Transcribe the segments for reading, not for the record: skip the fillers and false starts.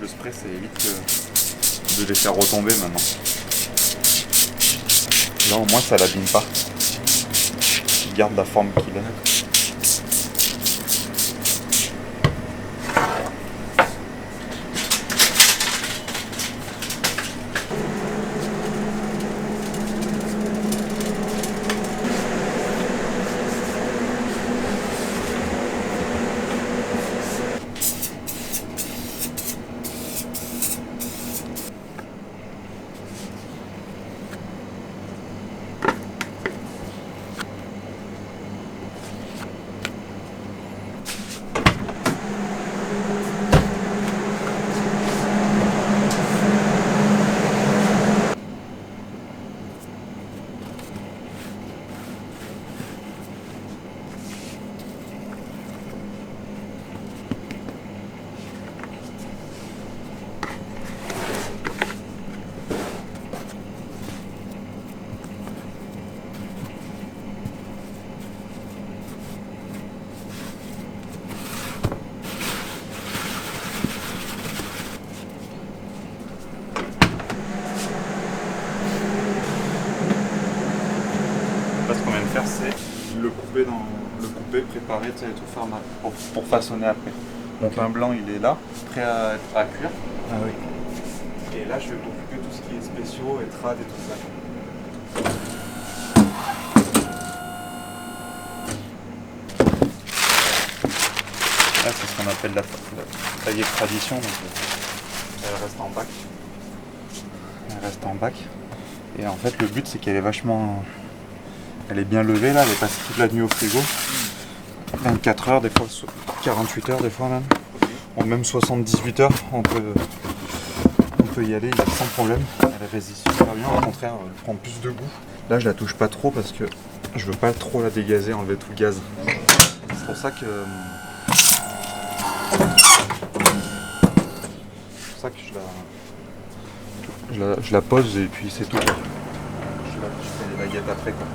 Le spray, ça évite de les faire retomber maintenant. Là, au moins, ça l'abîme pas. Il garde la forme qu'il a. C'est le coupé préparé, tu sais, tout faire pour façonner après. Mon pain blanc, il est là, prêt à cuire. Ah oui. Et là, je vais m'occuper de tout ce qui est spéciaux, etrade et tout ça. Là, c'est ce qu'on appelle la taillée de tradition. Donc, elle reste en bac. Elle reste en bac. Et en fait, le but, c'est qu'elle est vachement... Elle est bien levée là, elle est passée toute la nuit au frigo. 24 heures, des fois 48 heures, des fois même. Ou même 78 heures, on peut y aller sans problème. Elle résiste super bien, au contraire, elle prend plus de goût. Là, je la touche pas trop parce que je veux pas trop la dégazer, enlever tout le gaz. C'est pour ça que... je la pose et puis c'est tout. Je fais les baguettes après quoi.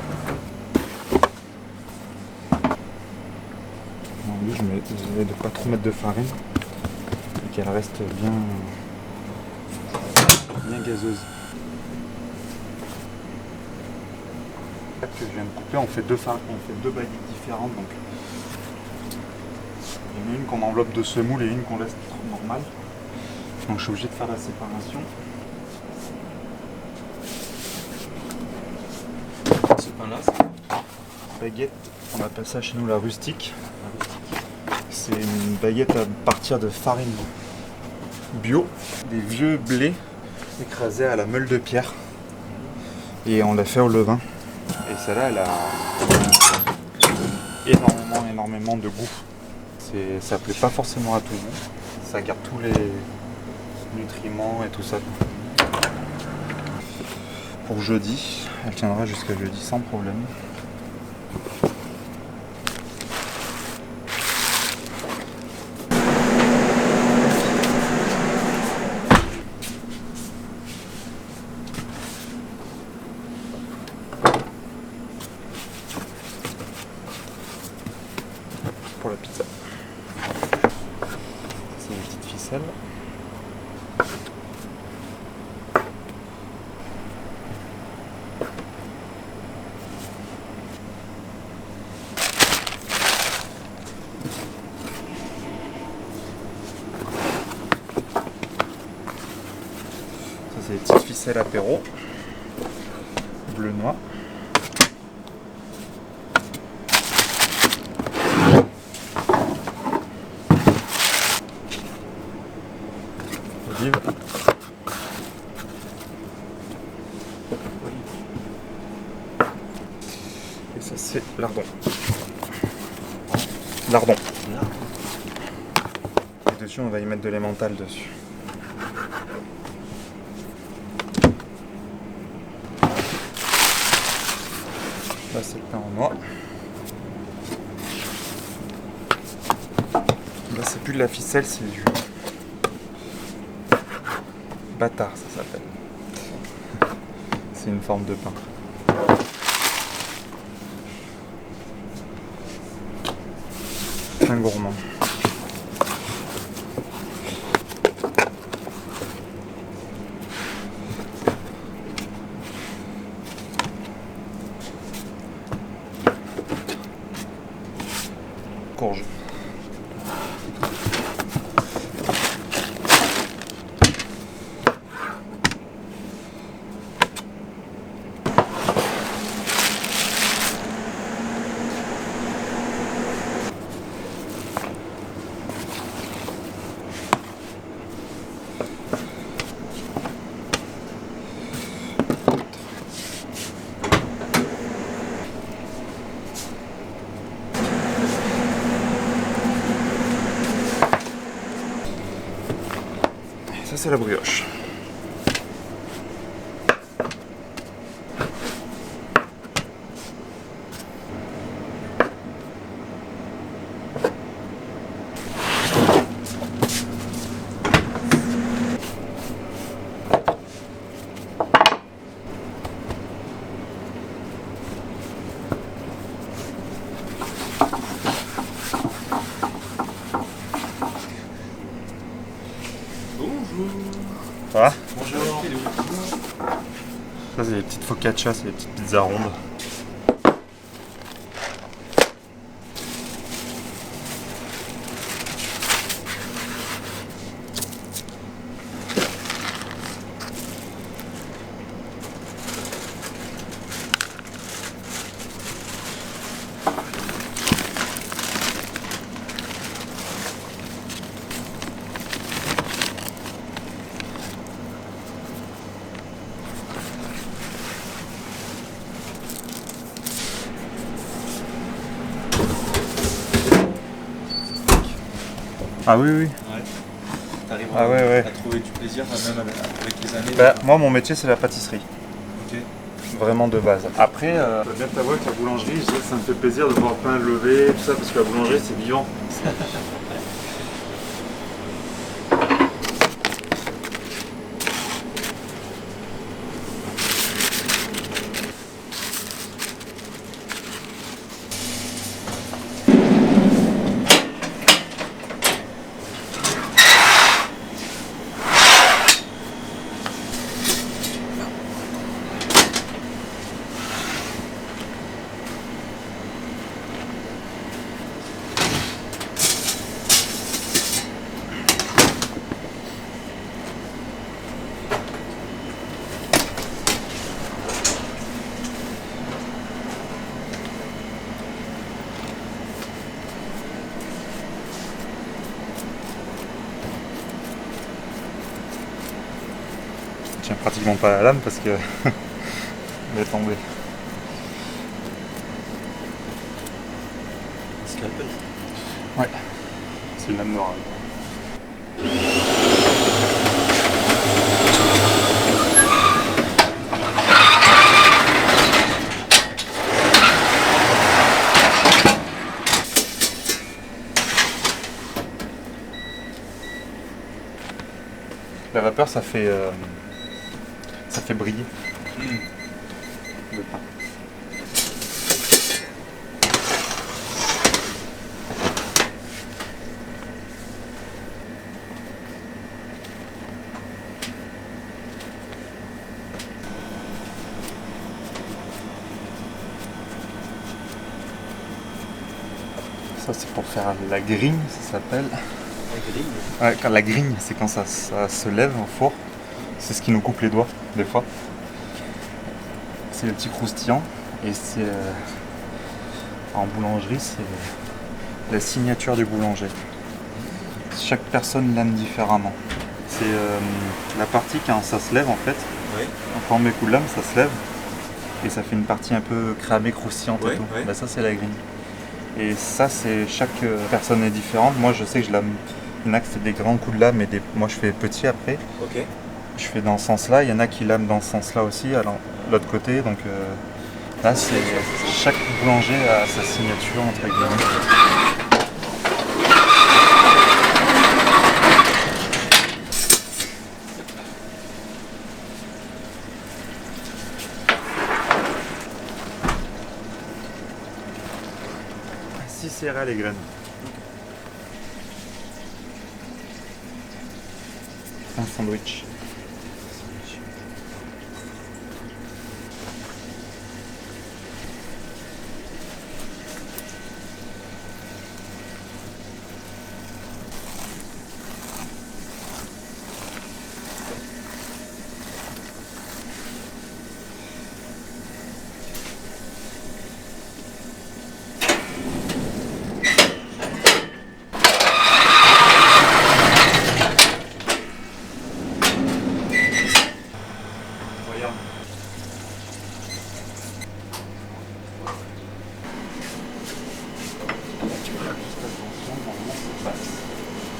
Lui, j'essaie de pas trop mettre de farine et qu'elle reste bien gazeuse. Que je viens de couper, on fait deux baguettes différentes. Donc il y en a une qu'on enveloppe de semoule et une qu'on laisse normale. Donc je suis obligé de faire la séparation. Ce pain-là, c'est une baguette, on appelle ça chez nous la rustique. C'est une baguette à partir de farine bio, des vieux blés écrasés à la meule de pierre. Et on l'a fait au levain. Et celle-là, elle a énormément de goût. Ça plaît pas forcément à tout le monde. Ça garde tous les nutriments et tout ça. Pour jeudi, elle tiendra jusqu'à jeudi sans problème. Pour la pizza. C'est une petite ficelle. Ça c'est des petites ficelles apéro. Bleu noir. Et dessus, on va y mettre de l'emmental dessus. Là, c'est le pain en noix. Là, c'est plus de la ficelle, c'est du bâtard, ça s'appelle. C'est une forme de pain. Pain gourmand. Courge. Ça, c'est la brioche. Ça va ? Bonjour. Ça, c'est les petites focaccia, c'est les petites pizzas rondes. Ah oui, oui. Ouais. T'arrives ouais. à trouver du plaisir même avec les années. Bah, moi, mon métier, c'est la pâtisserie. Ok. Vraiment de base. Après, je dois bien t'avouer que la boulangerie, je sais que ça me fait plaisir de voir le pain lever, tout ça, parce que la boulangerie, c'est vivant. Je tiens pratiquement pas à la lame parce que elle est tombée. Scalpel. Ouais, c'est une lame noire. La vapeur, ça fait briller le pain. Ça, c'est pour faire la grigne, ça s'appelle. La grille. Ouais, quand la grigne, c'est quand ça se lève au four. C'est ce qui nous coupe les doigts, des fois. C'est le petit croustillant. Et c'est en boulangerie, c'est la signature du boulanger. Chaque personne l'aime différemment. C'est la partie quand ça se lève en fait. Ouais. En forme de coup de lame, ça se lève. Et ça fait une partie un peu cramée, croustillante Ouais, et tout. ouais. Bah, ça, c'est la grigne. Et ça, c'est chaque personne est différente. Moi, je sais que je lame. Il y en a qui fait des grands coups de lame, et moi je fais petit après. Ok. Je fais dans ce sens-là. Il y en a qui lament dans ce sens-là aussi, alors l'autre côté. Donc là, c'est chaque boulanger a sa signature entre guillemets. Si serré les graines. Un sandwich.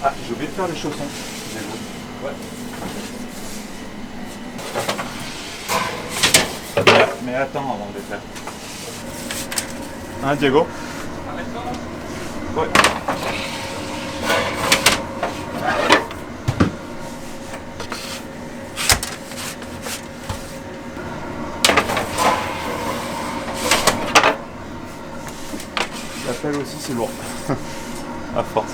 Ah, j'ai oublié de faire les chaussons. Ouais. Mais attends avant de les faire. Hein, Diego? Ouais. La pelle aussi, c'est lourd. À force.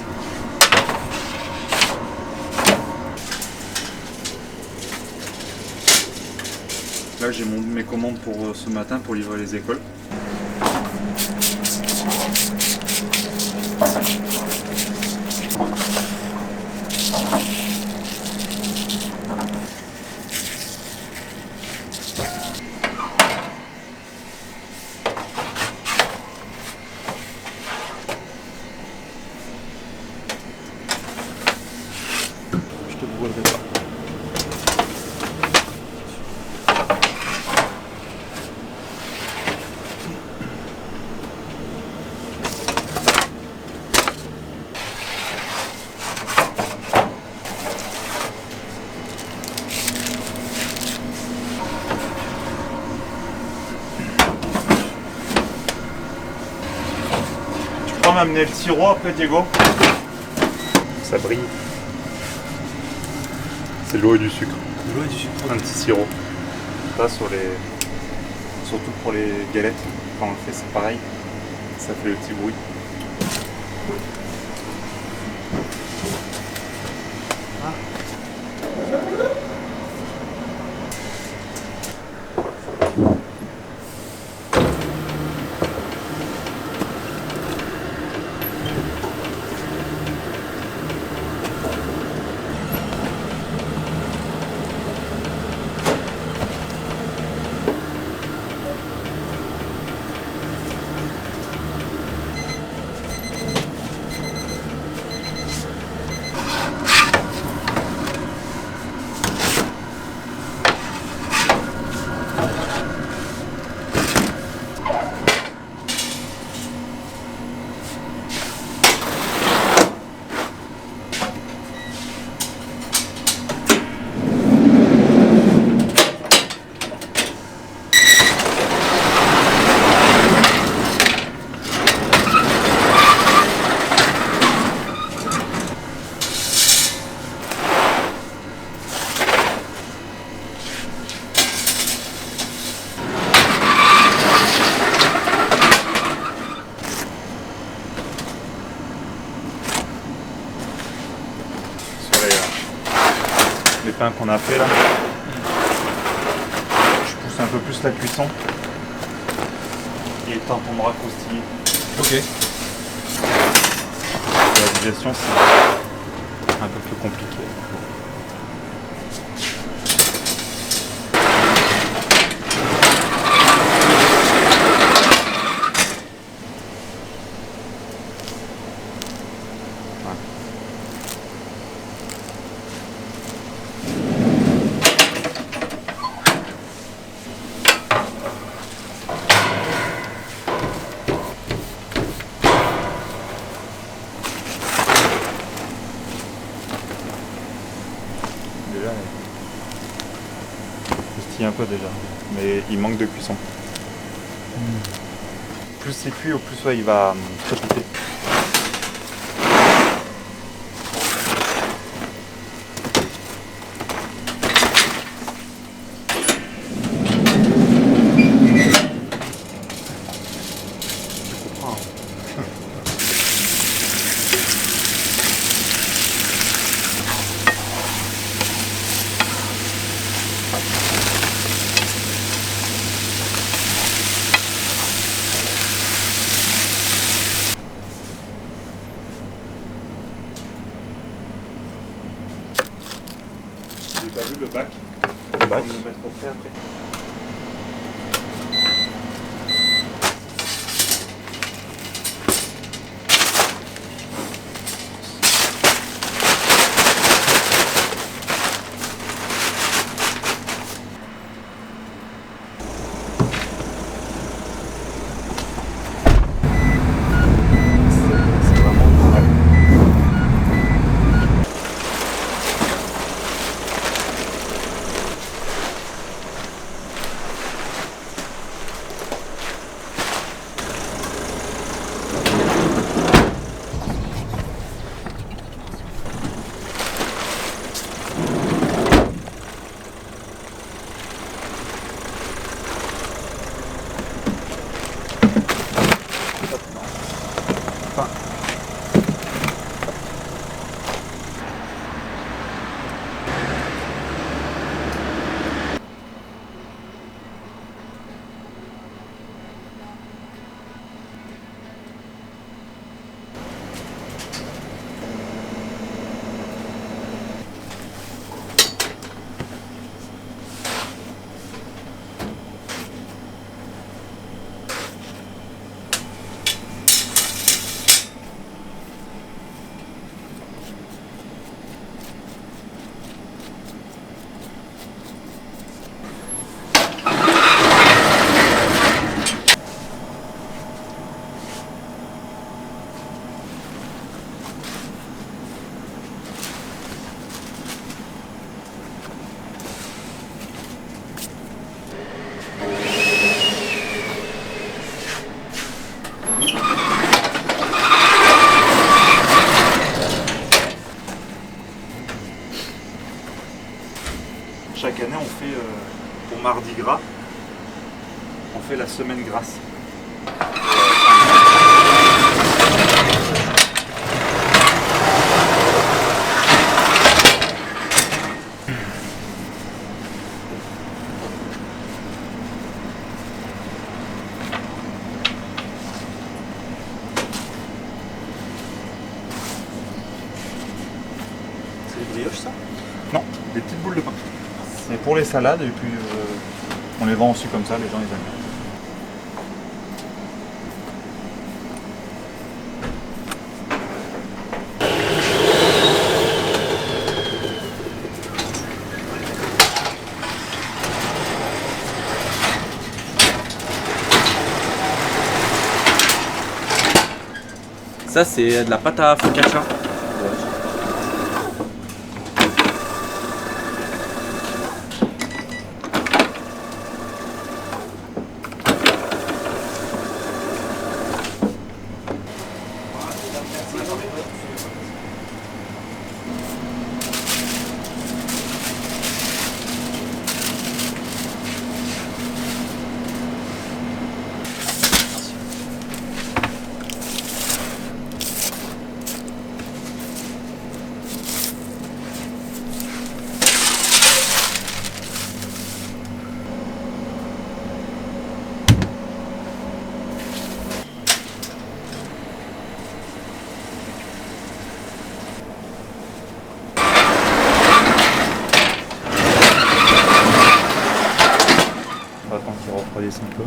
Là, j'ai mes commandes pour ce matin pour livrer les écoles. Je te brûlerai pas. Tu peux m'amener le sirop après, Diego? Ça brille. C'est de l'eau et du sucre. De l'eau et du sucre. Un petit sirop. Là, surtout pour les galettes, quand on le fait, c'est pareil. Ça fait le petit bruit. Les pains qu'on a fait là. Je pousse un peu plus la cuisson. Et tant qu'on m'aura croustillé. Ok. La digestion, c'est un peu plus compliqué. il croustille un peu déjà. Mais il manque de cuisson. Plus c'est cuit, au plus ouais, il va crépiter. J'ai pas vu le bac. Le bac. Le mettre au frais après. C'est vraiment pas mal. Chaque année, on fait, pour Mardi Gras, on fait la semaine grasse. C'est des brioches ça? Non, des petites boules de pain. Et pour les salades, et puis on les vend aussi comme ça, les gens ils aiment bien. Ça c'est de la pâte à focaccia. On va attendre qu'ils refroidissent un peu.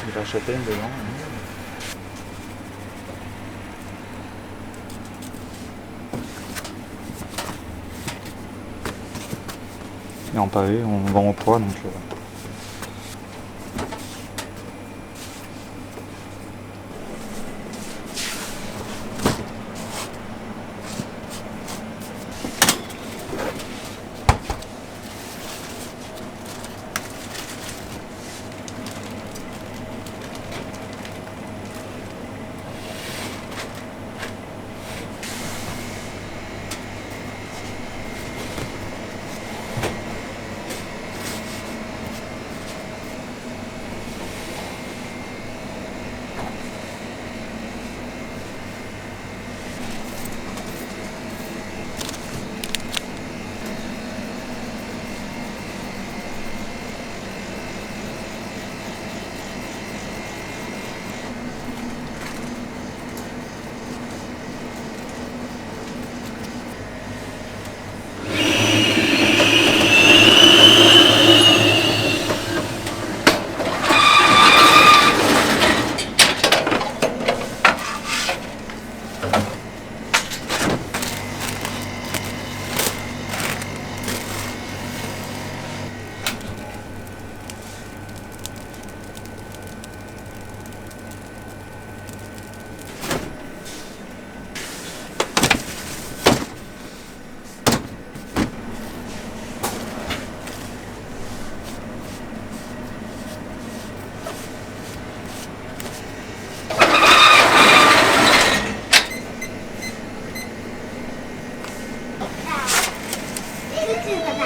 de la châtaigne dedans. Et en pavé, on vend au poids donc.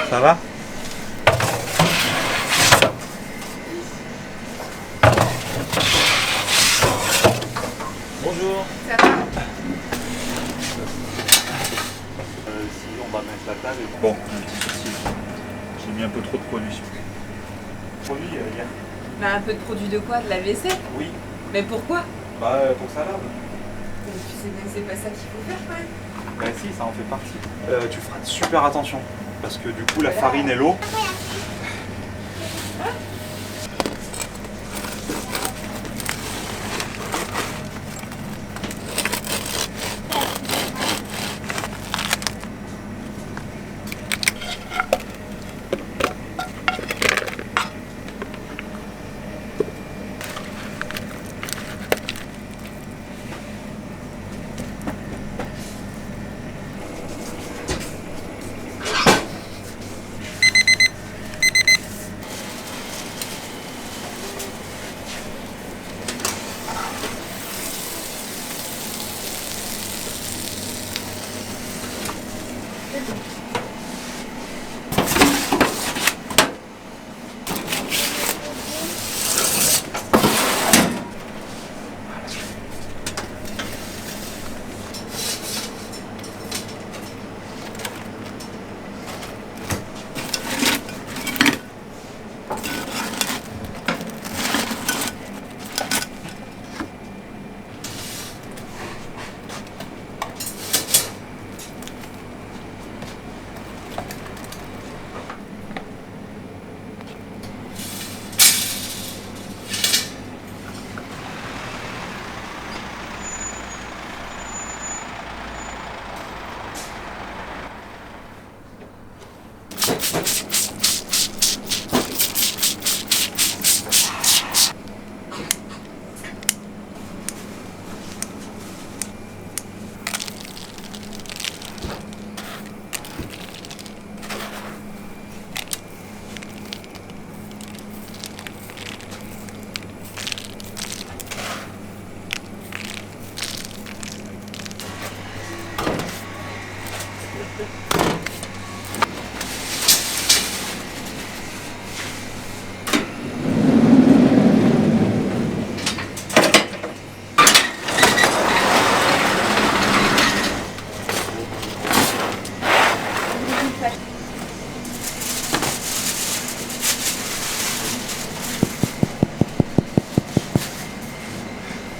Ça va? Bonjour. Ça va? Si on va mettre la table. Bon, un petit souci. J'ai mis un peu trop de produits sur. Produits hier. Bah, un peu de produit de quoi? De la vaisselle? Oui. Mais pourquoi? Bah pour ça là. Tu sais bien que c'est pas ça qu'il faut faire quand même. Bah si, ça en fait partie. Tu feras super attention. Parce que du coup la farine et l'eau.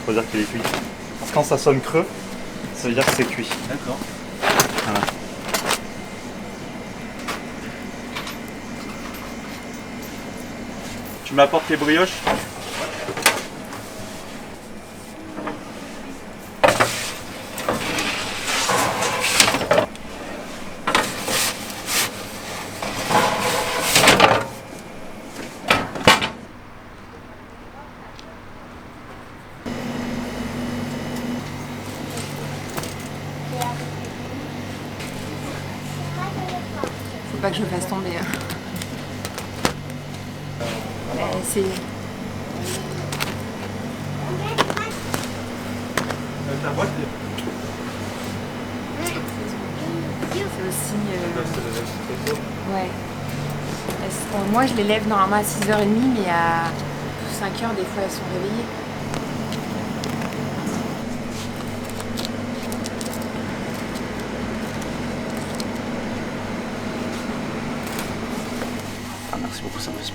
Faut dire qu'il est cuit. Parce que quand ça sonne creux, ça veut dire que c'est cuit. D'accord. Voilà. Tu m'apportes les brioches? pas que je le fasse tomber. C'est... C'est aussi... Ouais. Moi, je les lève normalement à 6h30, mais à 5h, des fois, elles sont réveillées. Ah, merci beaucoup, ça me fait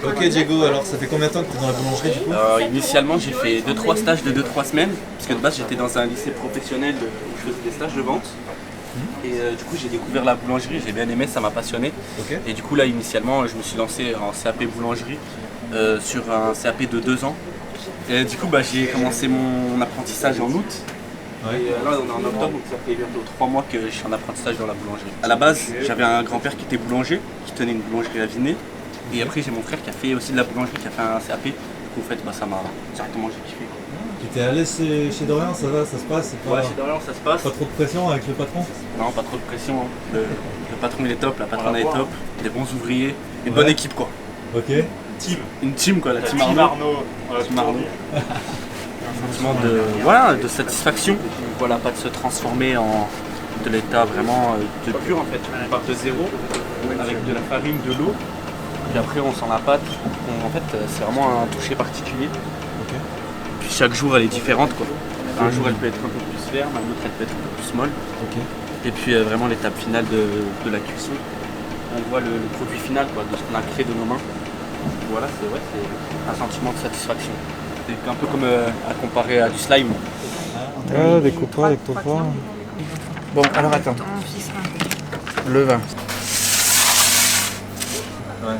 Ok Diego, alors ça fait combien de temps que tu es dans la boulangerie du coup? Initialement, j'ai fait 2-3 stages de 2-3 semaines, parce que de base j'étais dans un lycée professionnel où je faisais des stages de vente. Et du coup j'ai découvert la boulangerie, j'ai bien aimé, ça m'a passionné. Ok. Et du coup là initialement je me suis lancé en CAP boulangerie sur un CAP de 2 ans. Et du coup j'ai commencé mon apprentissage en août. Ouais. Et là on est en octobre, donc ça fait bientôt 3 mois que je suis en apprentissage dans la boulangerie. À la base j'avais un grand-père qui était boulanger, qui tenait une boulangerie à Vinay. Et après j'ai mon frère qui a fait aussi de la boulangerie, qui a fait un CAP. Du coup en fait ça m'a directement j'ai kiffé. Tu t'es à l'aise chez Dorian, ça va, ça se passe? C'est pas, Ouais, chez Dorian ça se passe. pas trop de pression avec le patron? Non, pas trop de pression. Hein. Le patron il est top, la patronne est top, des bons ouvriers, une Ouais. bonne équipe quoi. Ok. Une team quoi, la team Arnaud. Team Arnaud. Un sentiment de satisfaction. Voilà, pas de se transformer en de l'état vraiment de pur en fait. On part de zéro avec de la farine, de l'eau. Puis après on sent la pâte. En fait c'est vraiment un toucher particulier. Ok. Puis chaque jour elle est différente quoi. Un jour elle peut être un peu plus ferme, un autre elle peut être un peu plus molle. Ok. Et puis vraiment l'étape finale de la cuisson. On voit le produit final quoi, de ce qu'on a créé de nos mains. Voilà, c'est un sentiment de satisfaction. C'est un peu comme à comparer à du slime. Ah, découpe-toi, découpe-toi. Bon, alors attends. Le vin. Ouais.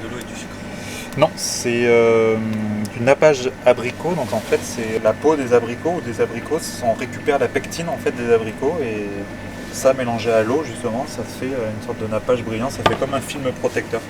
De l'eau et du sucre. Non, c'est du nappage abricot. Donc en fait, c'est la peau des abricots ou des abricots. On récupère la pectine en fait des abricots et ça mélangé à l'eau justement, ça fait une sorte de nappage brillant. Ça fait comme un film protecteur.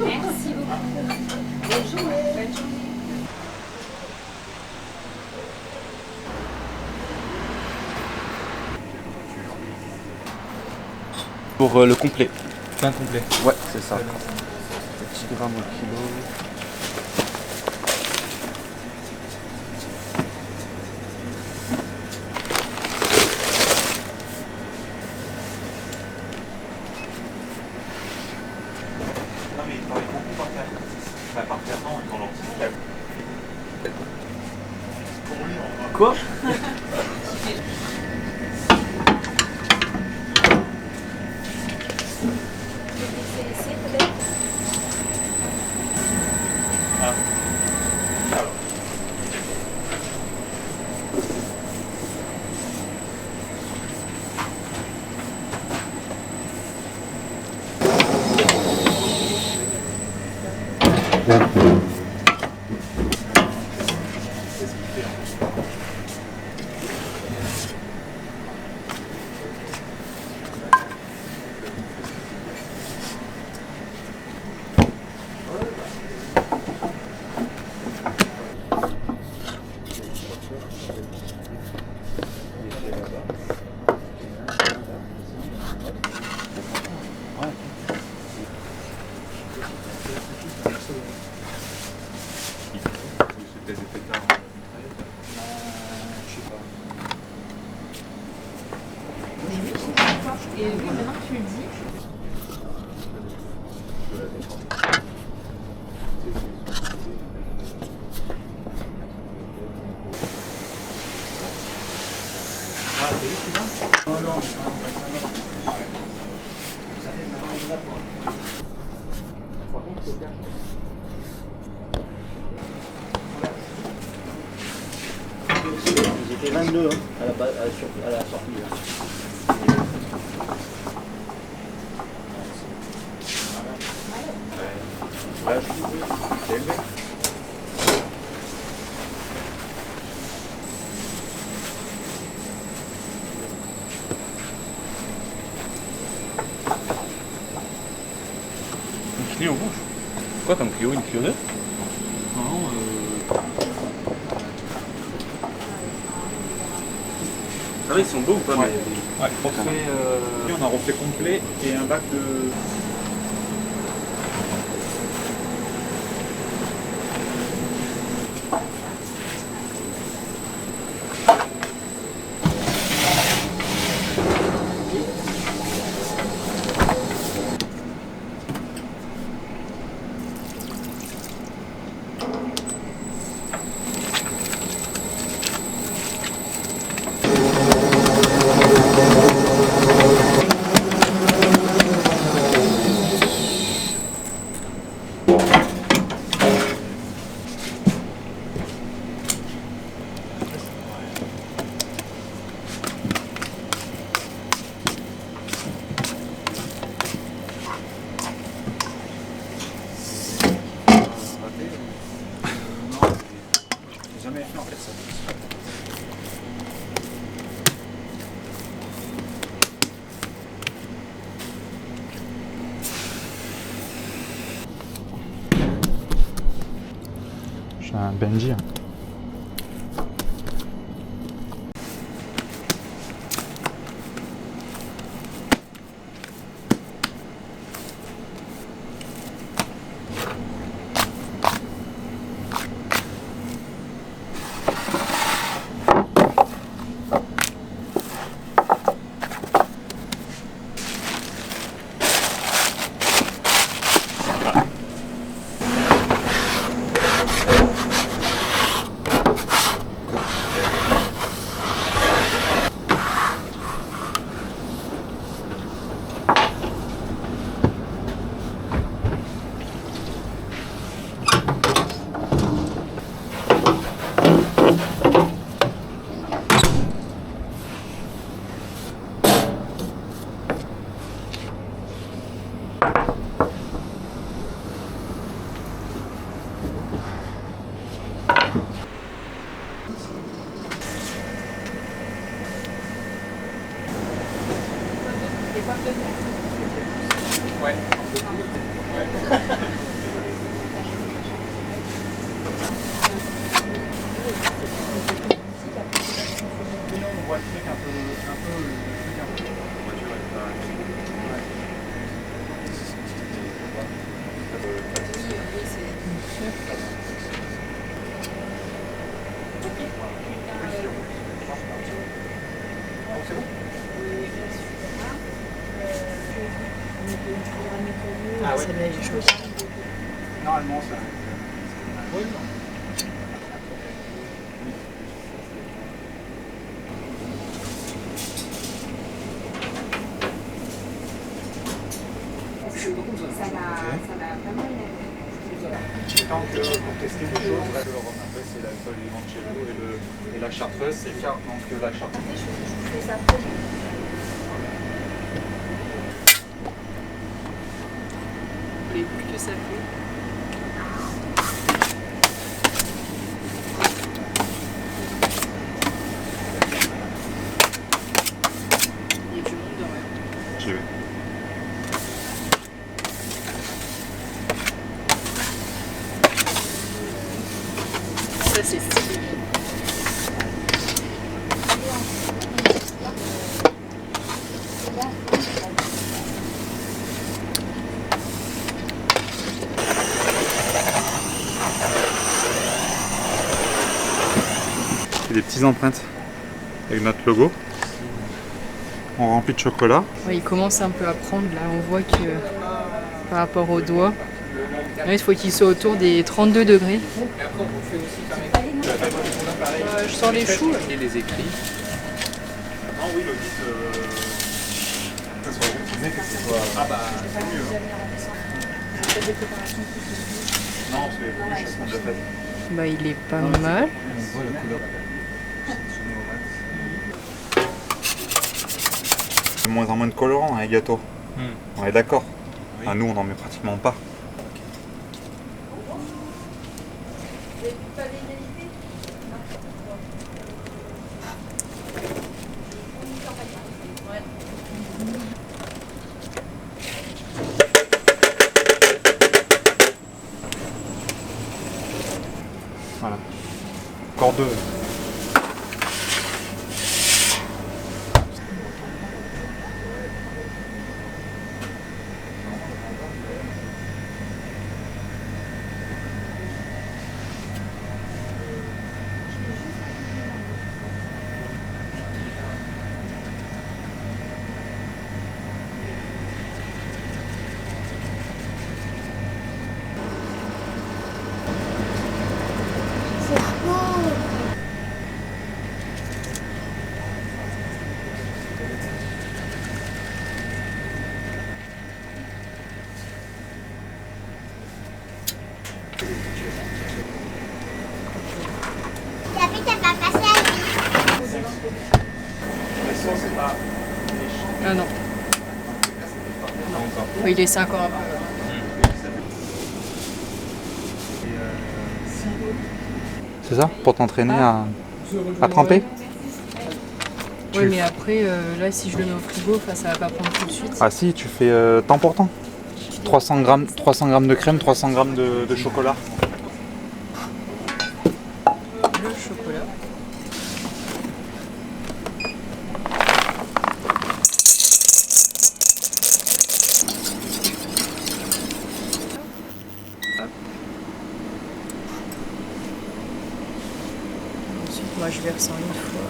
Merci beaucoup. Bonne journée. Pour le complet. Pain complet. Ouais, c'est ça. 10 grammes au kilo. Non mais il travaille beaucoup par terre. Enfin, par terre, non, dans l'anticipation. Quoi? Et oui, maintenant que tu le dis. J'étais 22 à la sortie. Une Clio rouge. Quoi comme Clio? Une Clio 2? Ah oui, ils sont beaux ou pas? Ouais. Mais... On a refait complet et un bac de... Jamais fait en fait ça. Je suis un Benji. Ouais. Ah ouais. Celle-là, elle est chaude. Normalement, ça. Ça m'a pas mal. Tant que pour tester des choses, après c'est la seule limoncello et la chartreuse, c'est car donc la chartreuse. Je fais ça. Les plus que ça fait. Il y a du monde dans la... J'ai vu. Ça c'est stylé. Des petites empreintes avec notre logo. On remplit de chocolat. Ouais, il commence un peu à prendre là, on voit que par rapport au doigt, il faut qu'il soit autour des 32 degrés. Je sors les choux. Et les écrits. Non, oui, le guide. Que ce soit routiné, que ce soit. Ah bah, c'est mieux. Non, c'est plus qu'on l'a fait. Bah, il est pas mal. On voit la couleur. De moins en moins de colorants, hein, les gâteaux. On est d'accord. Oui. Ah, nous, on n'en met pratiquement pas. Voilà. Encore deux. Ah non. Oui, il est 5 ans. C'est ça? Pour t'entraîner à tremper? Oui, mais après, là, si je le mets au frigo, ça va pas prendre tout de suite. Ah si, tu fais temps pour temps. 300 grammes de crème, 300 grammes de chocolat. Le chocolat. Hop. Ensuite, moi, je verse en une fois.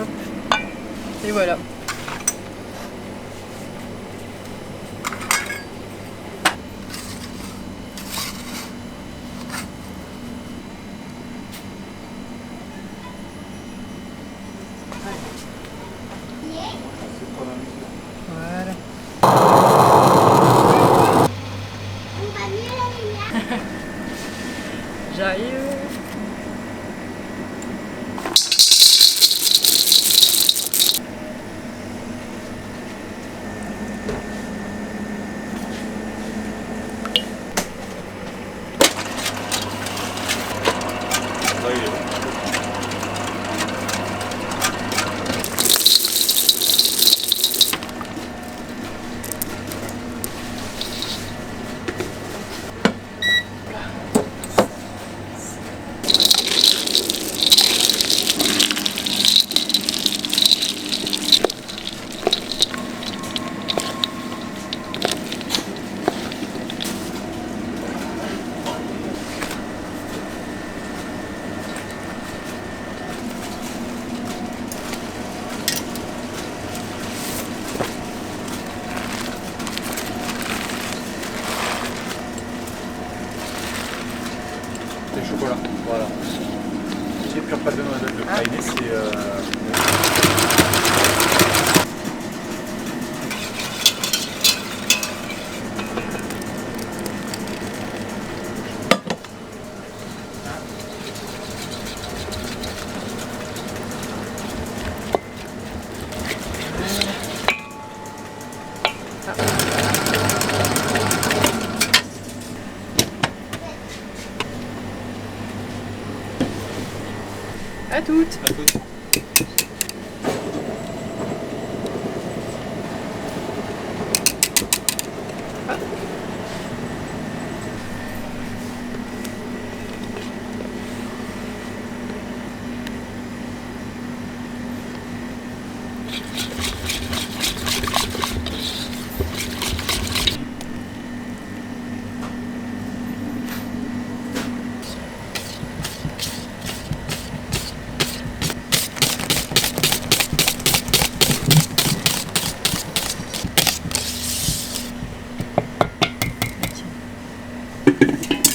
Hop. Et voilà. Voilà. J'arrive. C'est chocolat. Voilà. J'ai pure pâte de noisette. Le praliné, c'est. À toutes. À toutes.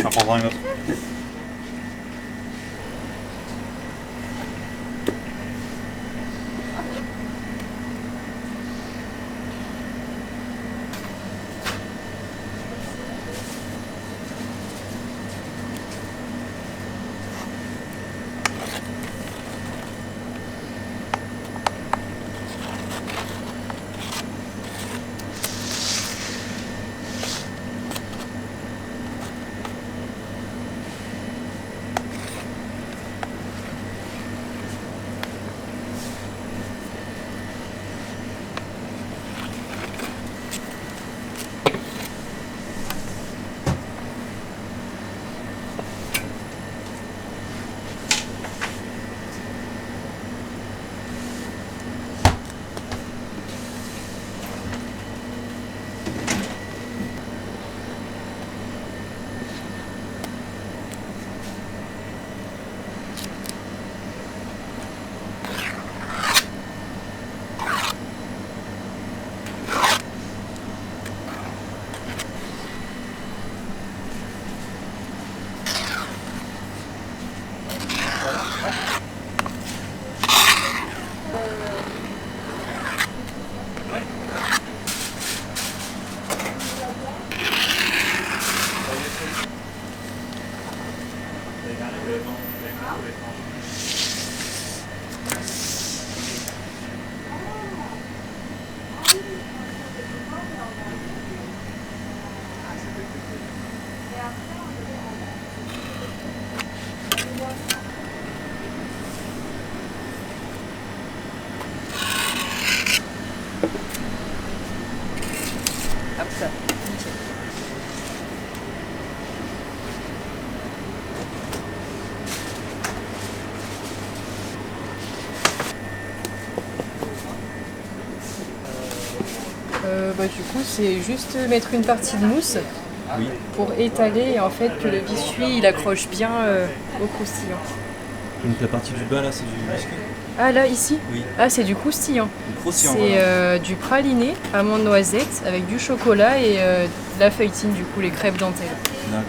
En prendra une autre. Hop ça. Nickel. Du coup, c'est juste mettre une partie de mousse Oui. pour étaler et en fait que le biscuit il accroche bien au croustillant. Donc la partie du bas là, c'est du biscuit. Ah là, ici Oui. Ah, c'est du croustillant. Du croustillant. C'est Voilà. du praliné, amande noisette avec du chocolat et de la feuilletine, du coup, les crêpes dentelles. D'accord.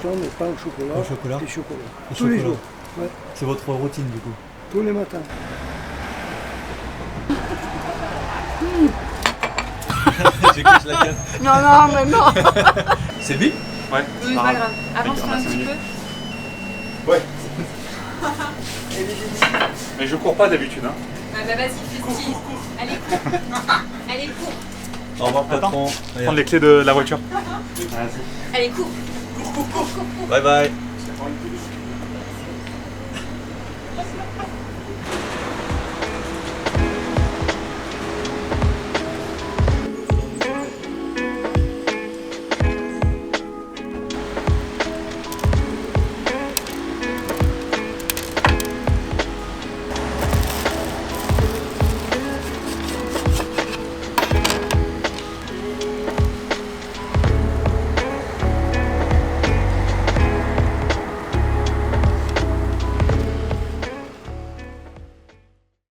matin, mais pain au chocolat. Au chocolat. Et chocolat. Et Tous les chocolat. jours. Ouais. C'est votre routine du coup. Tous les matins. J'écoute la canne. Non, non, mais non. C'est lui? Ouais, Oui, c'est pas grave. Avance-toi un petit peu. Ouais. Mais je cours pas d'habitude, hein. Ah bah vas-y, fais-y. Allez, cours. Allez, cours. Au revoir patron. Prendre les clés de la voiture. Vas-y. Allez, cours. Bye bye. Je vais prendre une petite